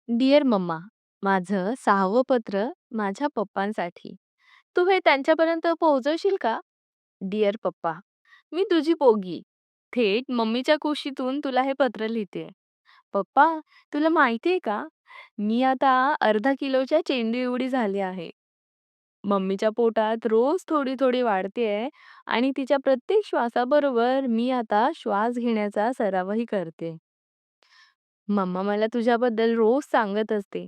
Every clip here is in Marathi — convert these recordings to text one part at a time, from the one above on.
डिअर मम्मा, माझं 6वं पत्र माझ्या पप्पांसाठी. तू हे त्यांच्यापर्यंत पोहोचवशील का? डिअर पप्पा, मी तुझी पोगी. थेट मम्मीच्या कुशीतून तुला हे पत्र लिहितेय. पप्पा, तुला माहिती आहे का? मी आता अर्धा किलोच्या चेंडी एवढी झाली आहे. मम्मीच्या पोटात रोज थोडी-थोडी वाढतेय आणि तिच्या प्रत्येक श्वासाबरोबर मी आता श्वास घेण्याचा सरावही करते. मम्मा मला तुझ्याबद्दल रोज सांगत असते.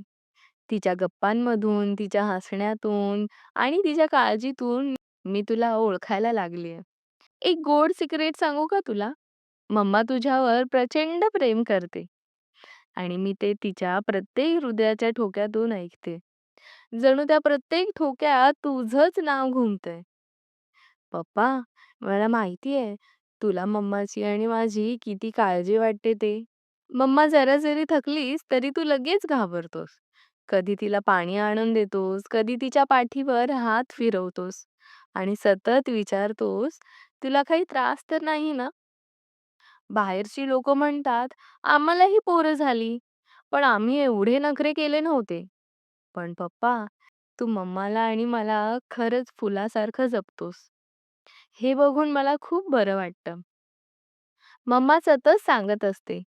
तिच्या गप्पांमधून, तिच्या हसण्यातून आणि तिच्या काळजीतून मी तुला ओळखायला लागलीये. एक गोड सिक्रेट सांगू का तुला? मम्मा तुझ्यावर प्रचंड प्रेम करते आणि मी ते तिच्या प्रत्येक हृदयाच्या ठोक्यातून ऐकते. जणू त्या प्रत्येक ठोक्यात तुझंच नाव घुमतंय. पप्पा, मला माहिती आहे तुला मम्माची आणि माझी किती काळजी वाटते ते. मम्मा जरा जरी थकलीस तरी तू लगेच घाबरतोस. कधी तिला पाणी आणून देतोस, कधी तिच्या पाठीवर हात फिरवतोस आणि सतत विचारतोस, "तुला काही त्रास तर नाही ना?" बाहेरची लोकं म्हणतात, "आम्हालाही पोरं झाली, पण आम्ही एवढे नखरे केले नव्हते." पण पप्पा, तू मम्माला आणि मला खरंच फुलासारखं जपतोस. हे बघून मला खूप बरं वाटतं. मम्मा सतत सांगत असते,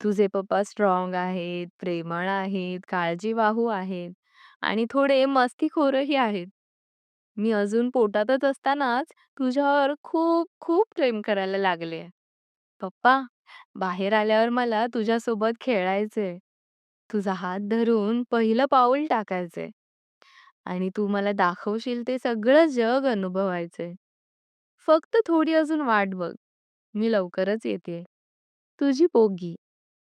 तुझे पप्पा स्ट्राँग आहेत, प्रेमळ आहेत, काळजीवाहू आहेत आणि थोडे मस्तीखोरही आहेत. मी अजून पोटातच असतानाच तुझ्यावर खूप खूप प्रेम करायला लागले. पप्पा, बाहेर आल्यावर मला तुझ्यासोबत खेळायचंय. तुझा हात धरून पहिलं पाऊल टाकायचंय आणि तू मला दाखवशील ते सगळं जग अनुभवायचंय. फक्त थोडी अजून वाट बघ. मी लवकरच येतेय. तुझी पोगी.